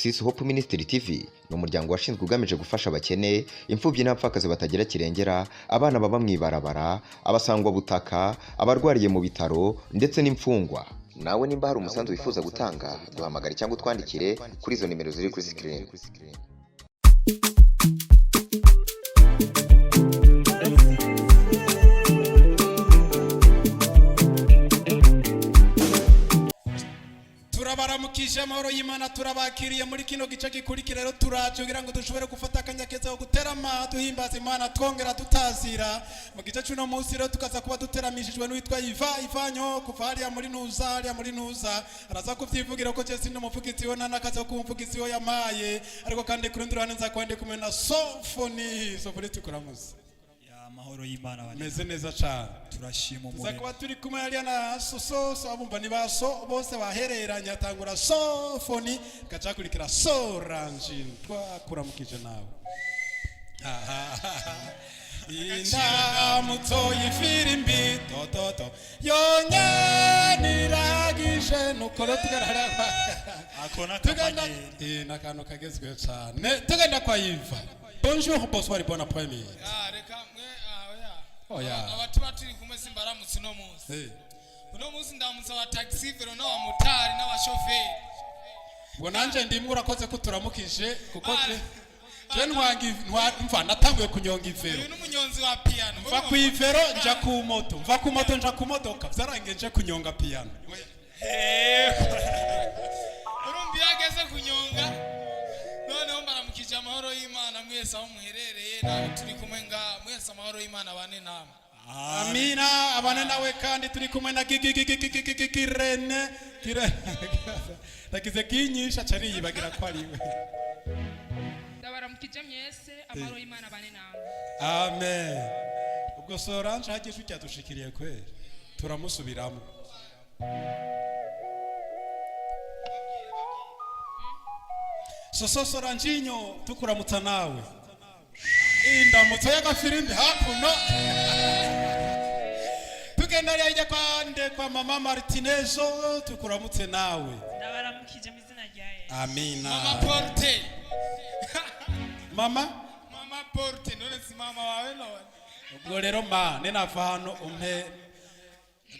Genesis Hope Ministry TV ni umuryango washinzwe ugamije gufasha abakene, imfubyi n'abapfakazi batagira kirengera, abana baba mwibarabara, abasangwa butaka, abarwariye mu bitaro ndetse n'imfungwa. Nawe nimba hari umusanzu wifuza gutanga, duhamagare cyangwa utwandikire kuri izo nimero ziri kuri screen. Turabaramukije amahoro y'Imana, turabakiriye muri kino gice gikurikira. Rero turaje kugira ngo dushobore gufata akanya keza ko guterama duhimbaza Imana twongera tutazira. Mu gice cy'uno munsi rero tukaza kuba duteramishijwe n'uwitwa Ivanyo kuva hariya muri Ntuza, araza kuvyivugira ko Jesse n'umuvugizi we nakaza ko umuvugizi we yamaye, ariko kandi kurundi ruhande nza kwande kumwe na Sofoni tukuramuze. Amahoro y'Imana bane meze neza cyane, turashima umurimo. Tuzakuba turi kumwe hariya na Soso abumva ni baso bose bahereranya, atangura Sofoni gaca kurikira Sorange. Twakuramukije nawe indamutso y'ifirimbi tototo yonyaniragije nuko tugarara akona kamanyeri nakano kagezweho cyane. Tugenda kwa Iva. Bonjour, bonsoir, bon après-midi. Abantu baturi kumwe simbaramutse no munsi. Uno munsi ndamutse wa taxi vero no motari na bashoferi. Ngo nanje ndimwe urakoze ko turamukije kuko je mva natanguye kunyonga ivero. Uyu n'umunyonzi wa piano. Mva ku ivero nja ku moto, mva ku moto nja ku modoka, vyarangiye nje kunyonga piano. Urumbi yageze kunyonga. None mbaramukije amahoro y'Imana mwese aho muherereye, nawe turi kumwe mwese amahoro y'Imana bane namwe. Amina, abane nawe kandi turi kumwe na Kirene. Nagize kinyisha cari yibagira ko ari we. Ndabaramukije mwese amahoro y'Imana bane namwe. Amen. Ubwo Sorange hagisha cyadushikiriye kwera. Turamusubiramo. Soso Soranjinyo tukuramutsa nawe. Indamutso y'agafirimbi hakuno. Tugenda yajya kwa Mama Martinezo tukuramutse nawe. Ndabaramukije mizina rya Yesu. Amina. Mama Porte. Mama Porte none si mama wawe none. Ubwo rero nenava hano umpe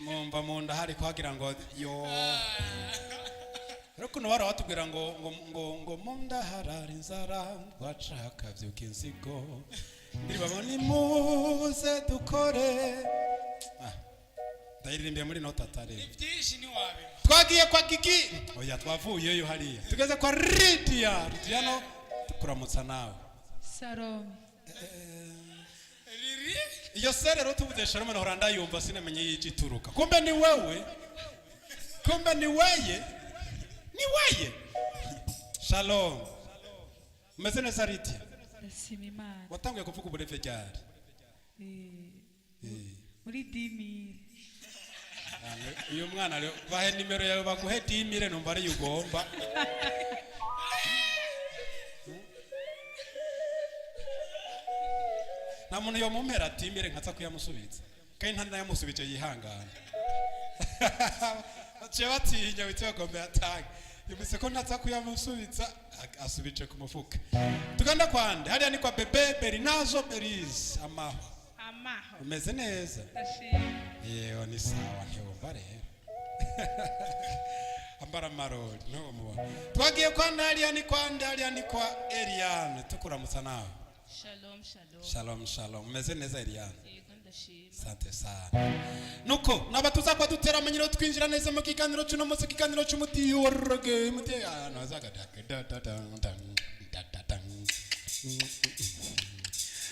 mumba munda hari kwagira ngo yo. Roko no watubwira ngo munda harari nzara twacaka vyuka inzigo ndibabona muze dukore. Ndayirimbye muri nota tare. Ivyishi ni wabe. Twagiye kwa Gigi. Oya twavuyeyo hariya. Tugeze kwa Lydia no tukuramutsa nawe. Salome. Riri? Iyo serero tuvuze Shalom na Horanda yumva sinamenye yicituruka. Kumbe ni wewe. Kumbe ni weye. Ni weye. Shalom. Umeze neza Lydia? Ndashima Imana. Watanguye kuvuga uburefe ryari? Muri 10,000. Uyu mwana rero bahe nimero yawe baguhe 10,000 numva ari ugomba. Na muntu yo mumpera 10,000 nkatsa kuyamusubiza. Kandi ntandi nayamusubije yihangana. Batinya bitagombe atanga. Yumvise ko ntatsa kuyamusubiza asubije ku mufuka. Tuganda kwande hariya ni kwa Bebe Berinazo Berize amaho. Umeze neza? Ndashima. Yewe ni sawa ntiwumva rero. Ambara marori no muba. Twagiye kwa hariya ni kwa Eliane tukuramutsa nawe. Shalom. Umeze neza Eliane? Yego ndashima. Sante sana. Nuko nabatuza kwa dutera manyiro twinjira neza mu kiganiro cy'uno munsi, kiganiro cy'umuti woroge muti nazaga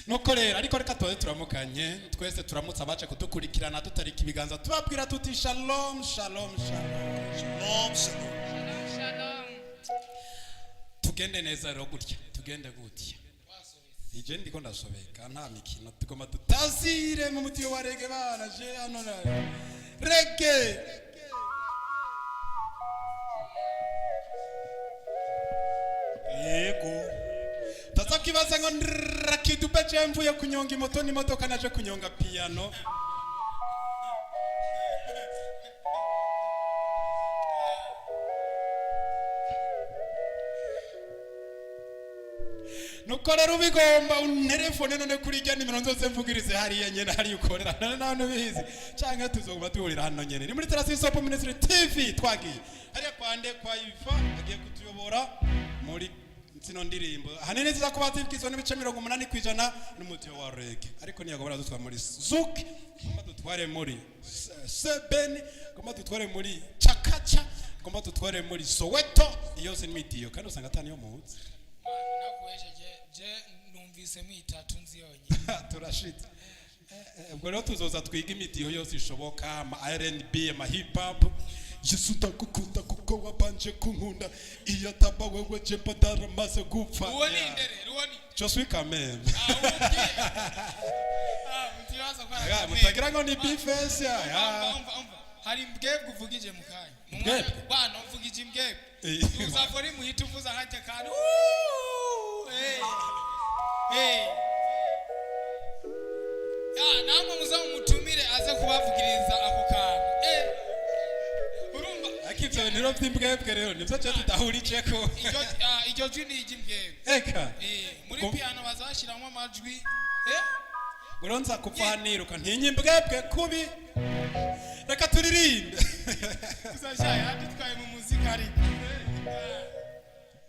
Nuko rero ariko reka turamukanye twese turamutsa abaje kudukurikirana tutarika ibiganza tubabwira tuti shalom. Tugende neza rero gutya, tugende gutya. Ije ndiko ndasobeka nta mikino tugoma tutazire mu muti wa rege bana je hano rege. Yego. Tazakibaza ngo rakidupe mvuye kunyonga imoto n'imodoka naje kunyonga piano. nuko rero ubigomba unterefone none kuri ijya nimero nzose mvugirize hariya nyene hari ukorera none nawe bizi canke tuzoguma duhurira hano nyene ni muri Terasi Sopo Ministry TV twagiye hariya kwande kwa Ifa agiye kutuyobora muri zino ndirimbo hanene ziza kuba zibwizwa n'ibice 80% n'umutyo wa reggae ariko niyagobora dutwa muri Zouk ngomba dutware muri Sebeni ngomba dutware muri Chakacha ngomba dutware muri Soweto yose n'imitiyo kandi usanga atani yo muzi je numvise mu itatu nziyonye turashita ubwo rero tuzoza twiga imitiyo yose ishoboka ama R&B ama hip hop Yesu ndakukunda kuko wabanje kunkunda iyo ataba wewe je mpadara maze gupfa ruoni ndere ruoni je suis quand même mutibaza kwa mutagira ngo ni bifesi ya hari mbwebwe uvugije mukanya mbwebwe bana uvugije mbwebwe uzavori muhita uvuza hajya kandi ya namwe muzamutumire aze kubavugiriza ako kantu urumva akivyo niro by'imbwebwe rero nivyo cyo tudahuriceko iryo jwi ni iry'imbwebwe eka muri piano bazashiramo amajwi uronza kupfaniruka ntinyi mbwebwe kubi reka turirimbe uzashaya hadutwaye mu muzika ariko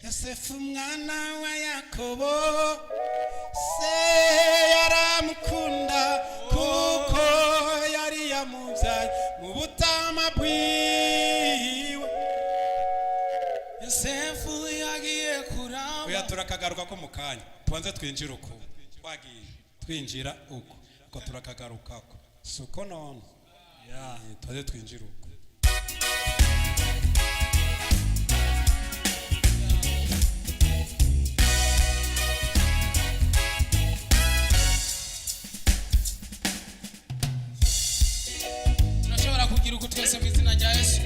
Yosefu mwana wa Yakobo se yaramukunda kuko yari yamuvyaye mu butama bwiwe Yosefu yagiye kuramba oya turakagaruka ko mukanya tubanze twinjira uko twagiye twinjira uko ko turakagaruka ko suko none tubanze twinjira uko uko twese mu izina rya Yesu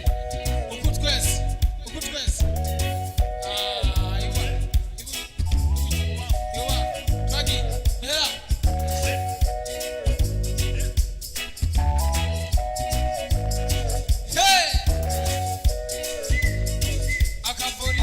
uko twese twagi hera akabori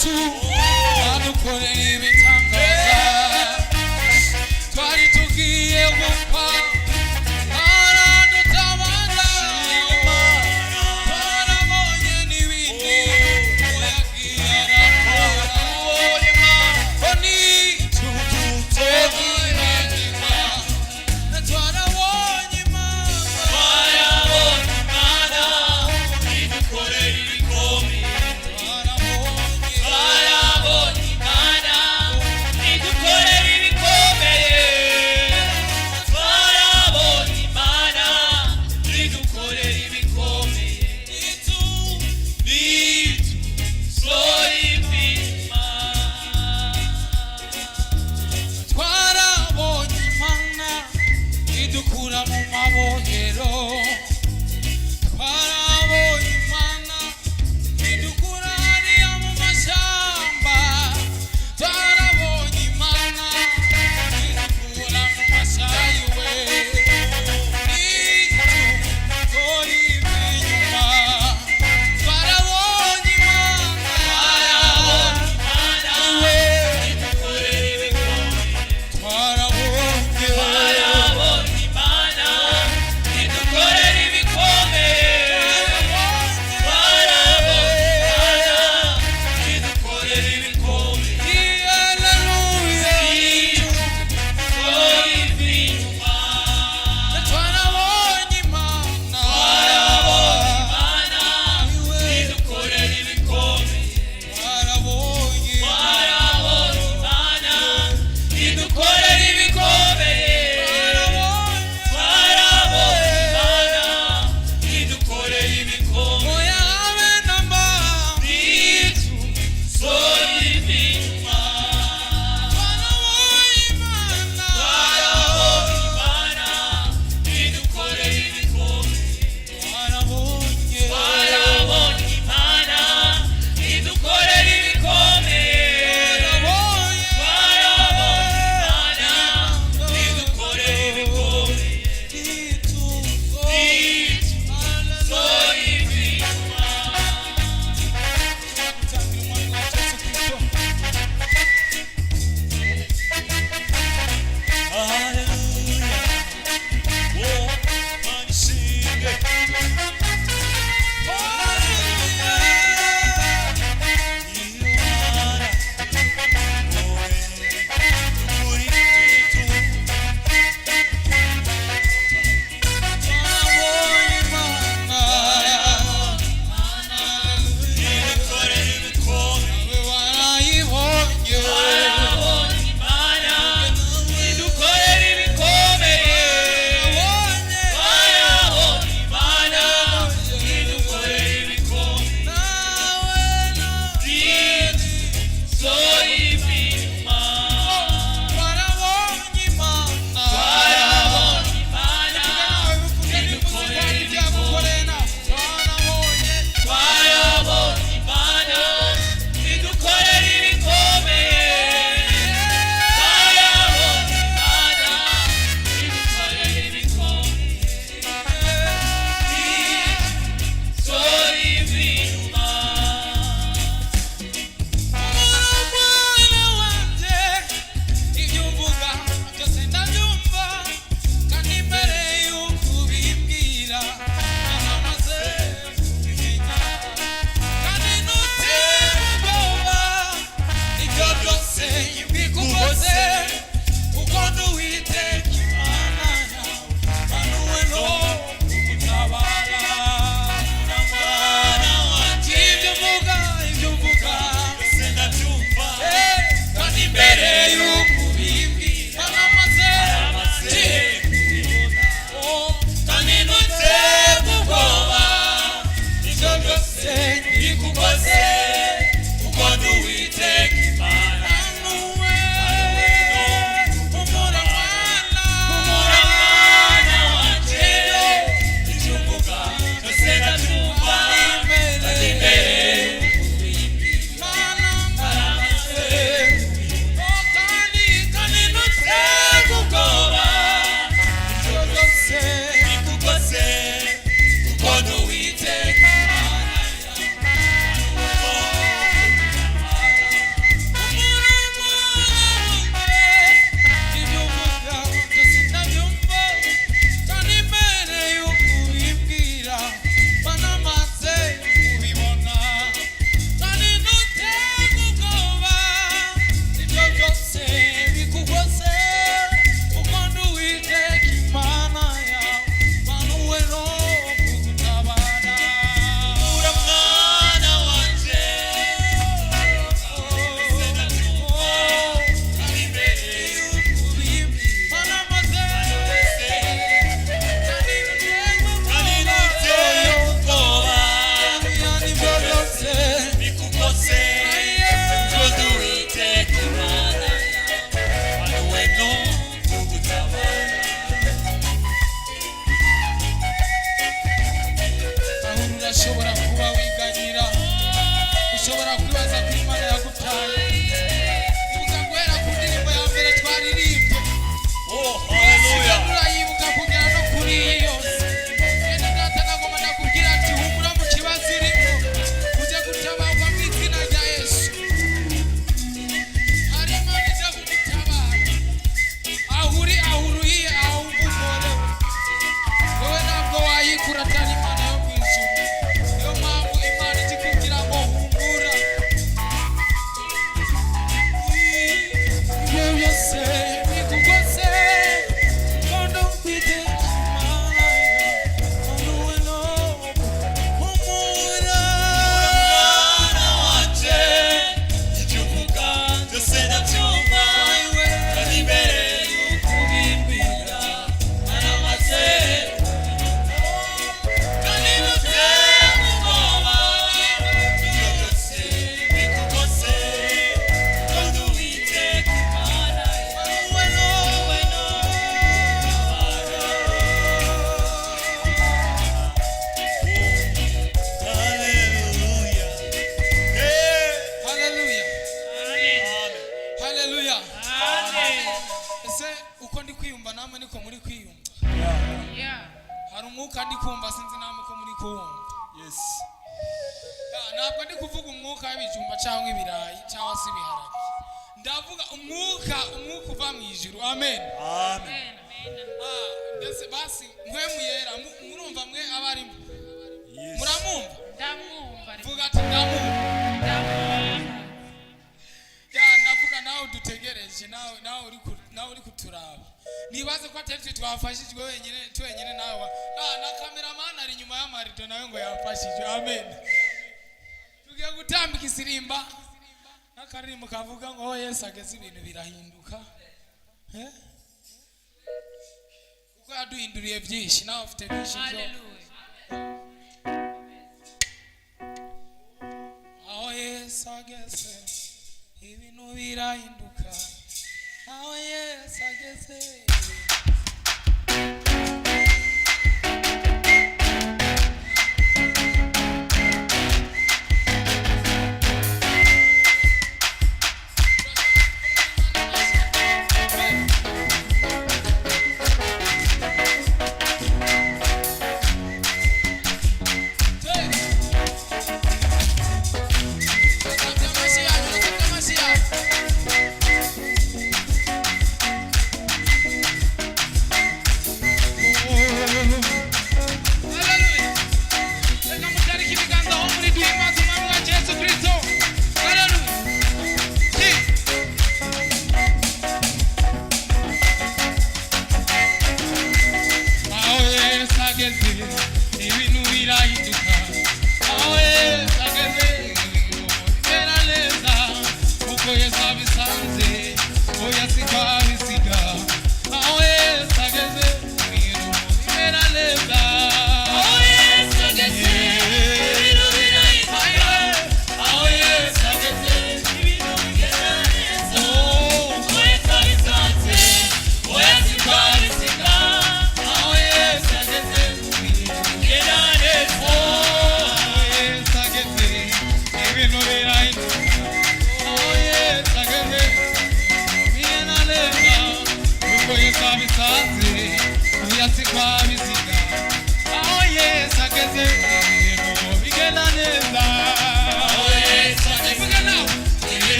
yesu adukoreye ibitangaza twari tugiye gupfa aradutabara twarabonye n'ibindi yagiye arakora oni tututebiranyika twarabonye imana idukoreye ibikomeye twarabonye imana umwuka ndi kumva sinzi namwe ko muri kuwumva. Yes. Ntabwo ndi kuvuga umwuka w'ibijumba cyangwa ibirayi cyangwa se ibiharage. Ndavuga umwuka uva mu ijuru. Amen. Amen. Ndetse basi mwe muyera murumva mwe abarimo. Yes. Muramumva? Ndamwumva. Vuga ati ndamumva. Ndavuga nawe dutegereje nawe uri kuturaba. Nibaze ko atari twafashijwe wenyine nawe. Na cameraman ari nyuma y'amarido nawe ngo yafashijwe. Amen. Tugiye gutambika isirimba. Nakaririmbo kavuga ngo Yesu ageze ibintu birahinduka. Kuko yaduhinduriye byinshi nawe ufite byinshi. Hallelujah. Aho Yesu ageze ibintu birahinduka. Aho Yesu ageze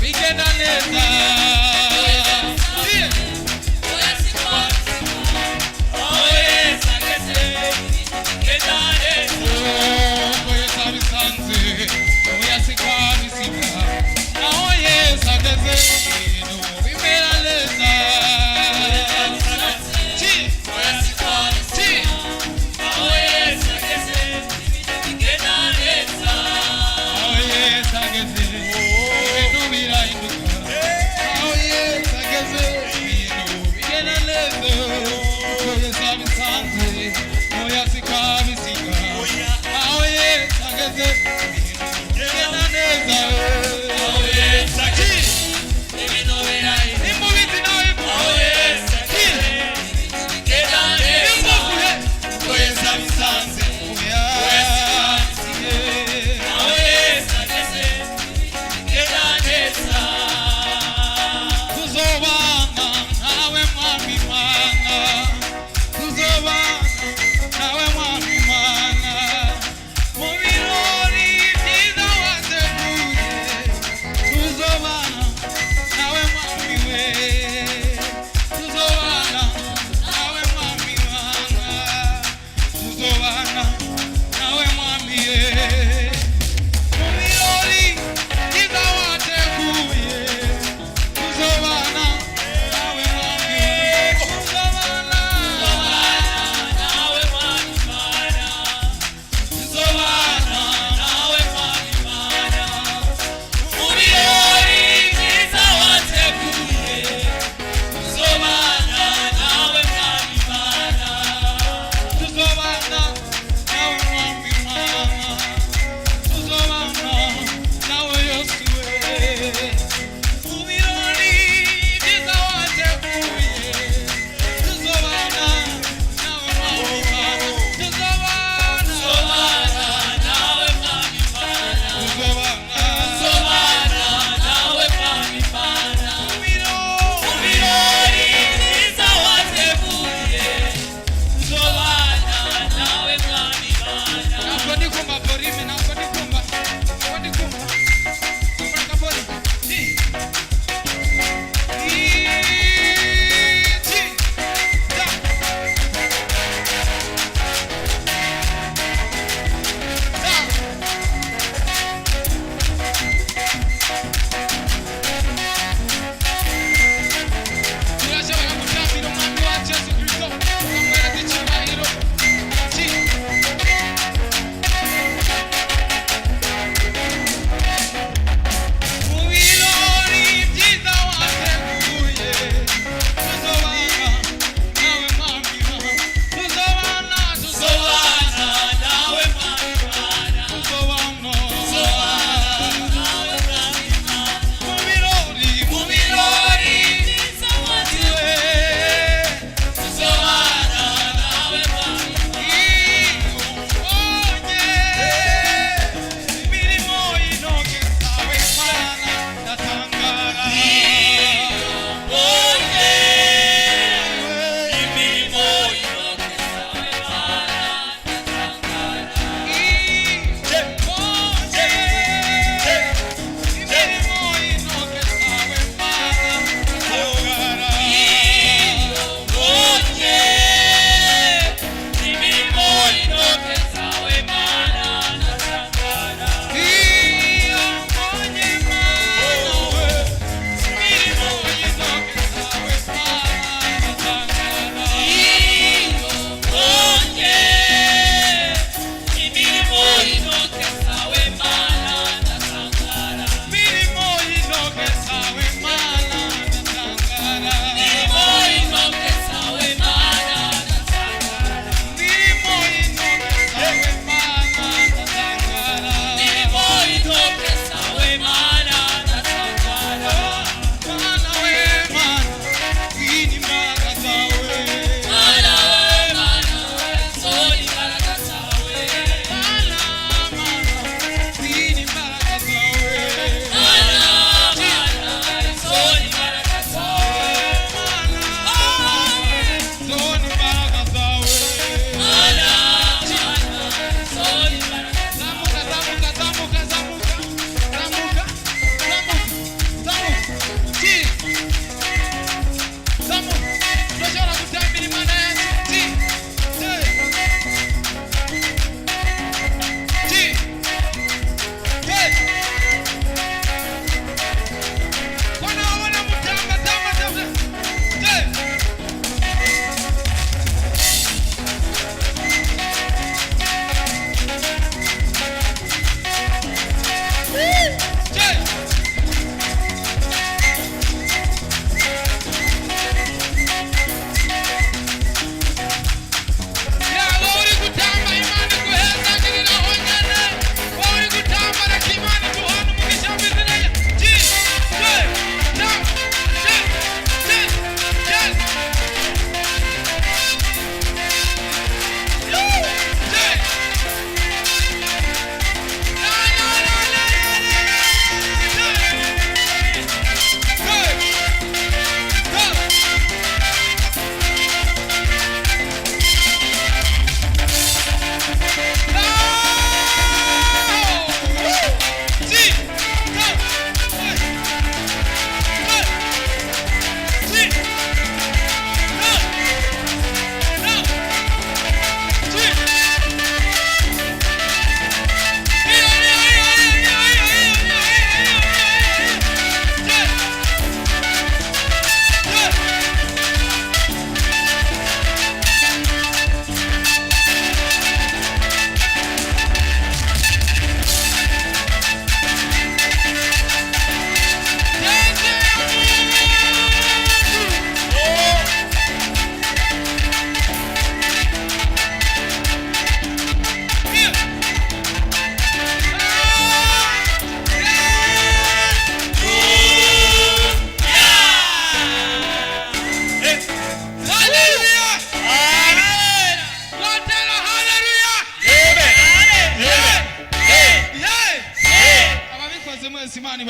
Bigena neza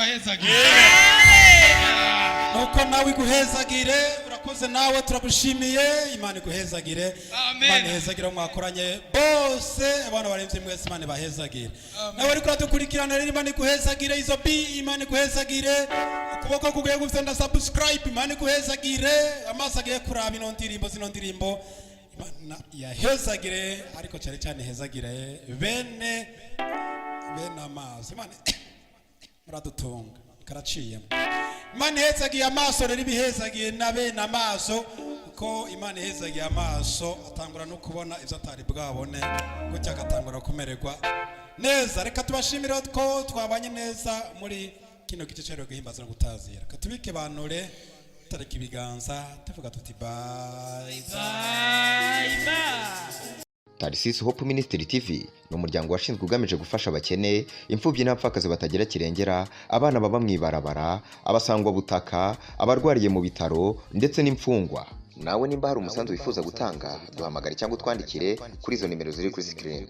ibahezagire nuko nawe iguhezagire urakoze nawe turagushimiye Imana iguhezagire Amen. Imana ihezagire mwakoranye bose abana baremvye mwese Imana bahezagire nawe ariko uradukurikirana rero Imana iguhezagire izo bi Imana iguhezagire ukuboko kugiye gufenda subscribe Imana iguhezagire amaso agiye kuraba ino ndirimbo Imana yahezagire ariko cyane cyane hezagire bene amaso Imana muradutunga karaciyemo Imana ihezagiye amaso rero ibihezagiye nabe namaso ko Imana ihezagiye amaso atangura no kubona ivyo atari bwabone gutya agatangura kumererwa neza reka tubashimire ko twabanye neza muri kino gice cyo guhimbaza no gutazira katubike banure tariki ibiganza tuvuga tuti bye Tarisisi Hope Ministry TV ni umuryango washinzwe ugamije gufasha abakene, imfubyi n'abapfakazi batagira kirengera, abana baba mwibarabara, abasangwa butaka, abarwariye mu bitaro ndetse n'imfungwa. Nawe nimba hari umusanzu wifuza gutanga, duhamagare cyangwa utwandikire kuri izo nimero ziri kuri screen.